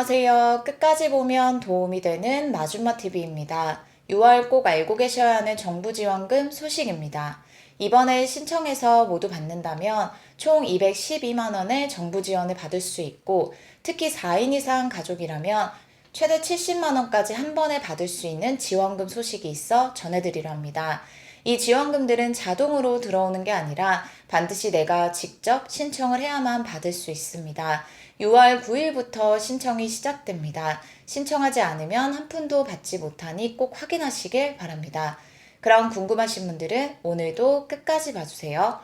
안녕하세요. 끝까지 보면 도움이 되는 마줌마TV입니다. 6월 꼭 알고 계셔야 하는 정부 지원금 소식입니다. 이번에 신청해서 모두 받는다면 총 212만 원의 정부 지원을 받을 수 있고, 특히 4인 이상 가족이라면 최대 70만 원까지 한 번에 받을 수 있는 지원금 소식이 있어 전해드리려 합니다. 이 지원금들은 자동으로 들어오는 게 아니라 반드시 내가 직접 신청을 해야만 받을 수 있습니다. 6월 9일부터 신청이 시작됩니다. 신청하지 않으면 한 푼도 받지 못하니 꼭 확인하시길 바랍니다. 그럼 궁금하신 분들은 오늘도 끝까지 봐주세요.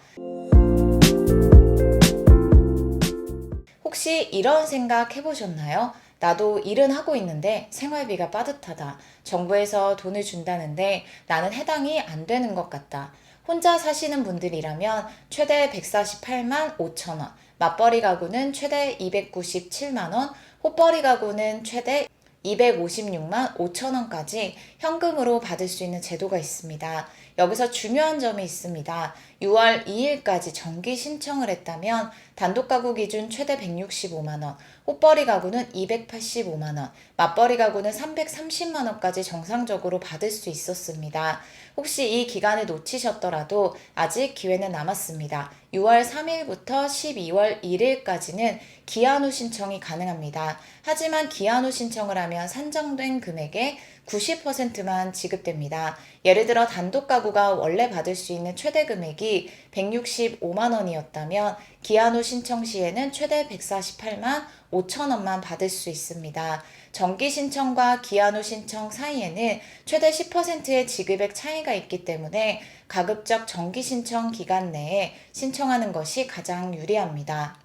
혹시 이런 생각 해보셨나요? 나도 일은 하고 있는데 생활비가 빠듯하다. 정부에서 돈을 준다는데 나는 해당이 안 되는 것 같다. 혼자 사시는 분들이라면 최대 148만 5천 원, 맞벌이 가구는 최대 297만 원, 호벌이 가구는 최대 256만 5천 원까지 현금으로 받을 수 있는 제도가 있습니다. 여기서 중요한 점이 있습니다. 6월 2일까지 정기 신청을 했다면 단독 가구 기준 최대 165만 원, 호벌이 가구는 285만 원, 맞벌이 가구는 330만 원까지 정상적으로 받을 수 있었습니다. 혹시 이 기간을 놓치셨더라도 아직 기회는 남았습니다. 6월 3일부터 12월 1일까지는 기한 후 신청이 가능합니다. 하지만 기한 후 신청을 하면 산정된 금액의 90%만 지급됩니다. 예를 들어 단독 가구가 원래 받을 수 있는 최대 금액이 165만 원이었다면 기한 후 신청 시에는 최대 148만 5천 원만 받을 수 있습니다. 정기 신청과 기한 후 신청 사이에는 최대 10%의 지급액 차이가 있기 때문에 가급적 정기 신청 기간 내에 신청하는 것이 가장 유리합니다.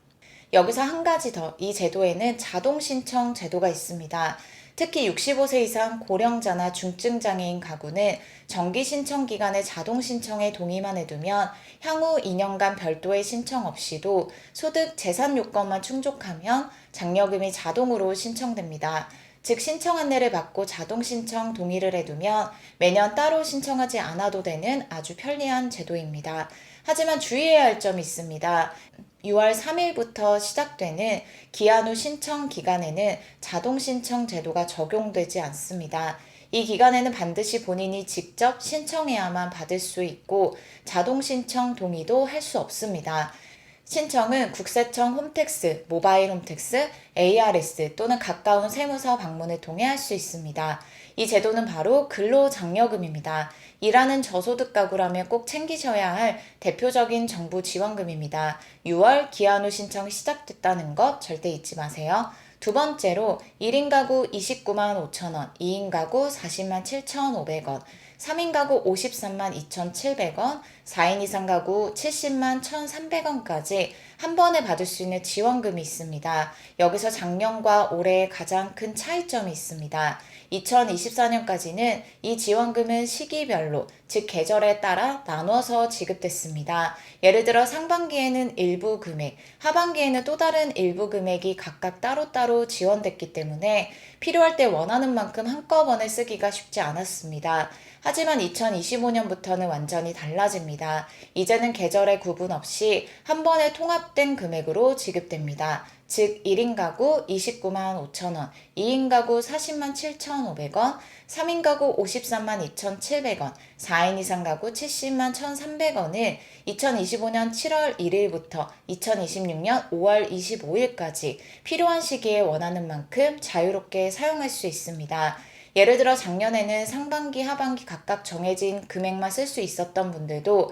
여기서 한 가지 더, 이 제도에는 자동 신청 제도가 있습니다. 특히 65세 이상 고령자나 중증장애인 가구는 정기 신청 기간에 자동 신청에 동의만 해두면 향후 2년간 별도의 신청 없이도 소득 재산 요건만 충족하면 장려금이 자동으로 신청됩니다. 즉 신청 안내를 받고 자동 신청 동의를 해두면 매년 따로 신청하지 않아도 되는 아주 편리한 제도입니다. 하지만 주의해야 할 점이 있습니다. 6월 3일부터 시작되는 기한 후 신청 기간에는 자동 신청 제도가 적용되지 않습니다. 이 기간에는 반드시 본인이 직접 신청해야만 받을 수 있고 자동 신청 동의도 할 수 없습니다. 신청은 국세청 홈택스, 모바일 홈택스, ARS 또는 가까운 세무서 방문을 통해 할 수 있습니다. 이 제도는 바로 근로장려금입니다. 일하는 저소득 가구라면 꼭 챙기셔야 할 대표적인 정부 지원금입니다. 6월 기한 후 신청이 시작됐다는 것 절대 잊지 마세요. 두 번째로 1인 가구 29만 5천 원, 2인 가구 40만 7,500원, 3인 가구 53만 2,700원, 4인 이상 가구 70만 1,300원까지 한 번에 받을 수 있는 지원금이 있습니다. 여기서 작년과 올해의 가장 큰 차이점이 있습니다. 2024년까지는 이 지원금은 시기별로, 즉 계절에 따라 나눠서 지급됐습니다. 예를 들어 상반기에는 일부 금액, 하반기에는 또 다른 일부 금액이 각각 따로따로 지원됐기 때문에 필요할 때 원하는 만큼 한꺼번에 쓰기가 쉽지 않았습니다. 하지만 2025년부터는 완전히 달라집니다. 이제는 계절의 구분 없이 한 번에 통합된 금액으로 지급됩니다. 즉 1인 가구 29만 5천 원, 2인 가구 40만 7,500원, 3인 가구 53만 2,700원, 4인 이상 가구 70만 1,300원을 2025년 7월 1일부터 2026년 5월 25일까지 필요한 시기에 원하는 만큼 자유롭게 사용할 수 있습니다. 예를 들어 작년에는 상반기, 하반기 각각 정해진 금액만 쓸 수 있었던 분들도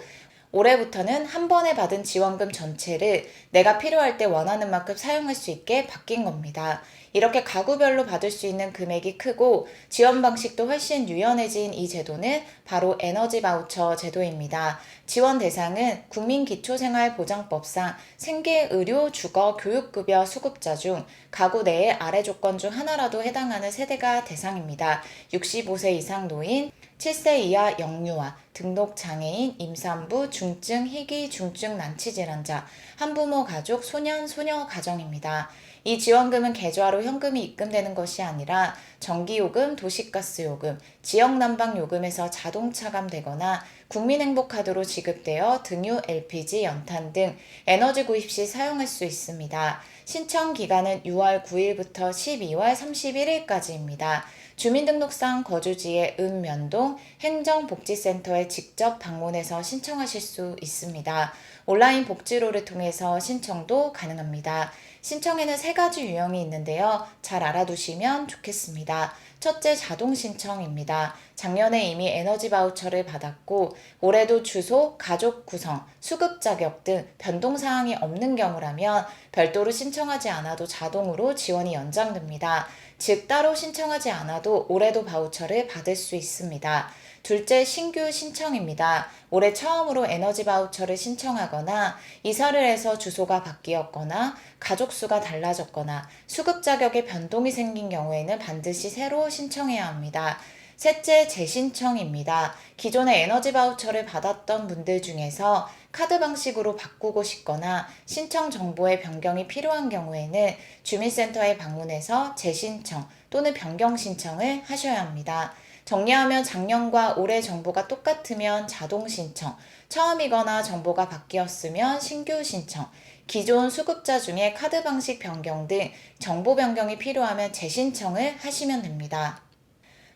올해부터는 한 번에 받은 지원금 전체를 내가 필요할 때 원하는 만큼 사용할 수 있게 바뀐 겁니다. 이렇게 가구별로 받을 수 있는 금액이 크고 지원 방식도 훨씬 유연해진 이 제도는 바로 에너지 바우처 제도입니다. 지원 대상은 국민기초생활보장법상 생계, 의료, 주거, 교육급여 수급자 중 가구 내의 아래 조건 중 하나라도 해당하는 세대가 대상입니다. 65세 이상 노인, 7세 이하 영유아, 등록장애인, 임산부, 중증, 희귀, 중증 난치질환자, 한부모 가족, 소년, 소녀 가정입니다. 이 지원금은 계좌로 현금이 입금되는 것이 아니라 전기요금, 도시가스요금, 지역난방요금에서 자동 차감되거나 국민행복카드로 지급되어 등유, LPG, 연탄 등 에너지 구입 시 사용할 수 있습니다. 신청 기간은 6월 9일부터 12월 31일까지입니다. 주민등록상 거주지의 읍면동 행정복지센터에 직접 방문해서 신청하실 수 있습니다. 온라인 복지로를 통해서 신청도 가능합니다. 신청에는 3가지 유형이 있는데요. 잘 알아두시면 좋겠습니다. 첫째, 자동 신청입니다. 작년에 이미 에너지 바우처를 받았고 올해도 주소, 가족 구성, 수급 자격 등 변동 사항이 없는 경우라면 별도로 신청하지 않아도 자동으로 지원이 연장됩니다. 즉 따로 신청하지 않아도 올해도 바우처를 받을 수 있습니다. 둘째, 신규 신청입니다. 올해 처음으로 에너지 바우처를 신청하거나 이사를 해서 주소가 바뀌었거나 가족 수가 달라졌거나 수급 자격에 변동이 생긴 경우에는 반드시 새로 신청해야 합니다. 셋째, 재신청입니다. 기존에 에너지 바우처를 받았던 분들 중에서 카드 방식으로 바꾸고 싶거나 신청 정보의 변경이 필요한 경우에는 주민센터에 방문해서 재신청 또는 변경 신청을 하셔야 합니다. 정리하면 작년과 올해 정보가 똑같으면 자동 신청, 처음이거나 정보가 바뀌었으면 신규 신청, 기존 수급자 중에 카드 방식 변경 등 정보 변경이 필요하면 재신청을 하시면 됩니다.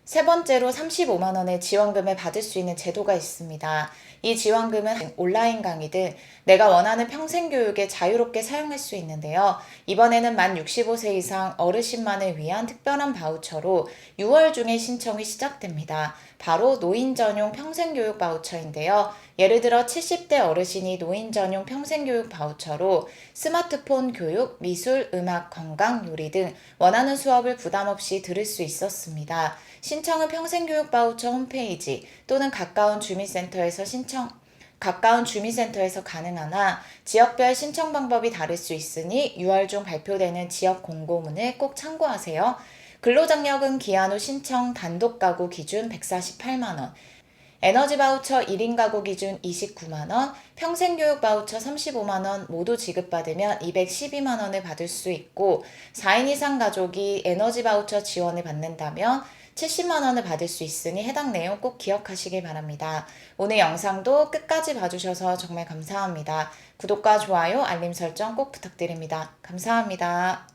세 번째로 35만 원의 지원금을 받을 수 있는 제도가 있습니다. 이 지원금은 온라인 강의 등 내가 원하는 평생교육에 자유롭게 사용할 수 있는데요. 이번에는 만 65세 이상 어르신만을 위한 특별한 바우처로 6월 중에 신청이 시작됩니다. 바로 노인 전용 평생교육 바우처인데요. 예를 들어 70대 어르신이 노인 전용 평생교육 바우처로 스마트폰 교육, 미술, 음악, 건강, 요리 등 원하는 수업을 부담 없이 들을 수 있었습니다. 신청은 평생교육 바우처 홈페이지 또는 가까운 주민센터에서 가능하나 지역별 신청 방법이 다를 수 있으니 6월 중 발표되는 지역 공고문을 꼭 참고하세요. 근로장려금 기한 후 신청 단독 가구 기준 148만 원, 에너지 바우처 1인 가구 기준 29만 원, 평생교육 바우처 35만 원 모두 지급받으면 212만 원을 받을 수 있고 4인 이상 가족이 에너지 바우처 지원을 받는다면 70만 원을 받을 수 있으니 해당 내용 꼭 기억하시길 바랍니다. 오늘 영상도 끝까지 봐주셔서 정말 감사합니다. 구독과 좋아요, 알림 설정 꼭 부탁드립니다. 감사합니다.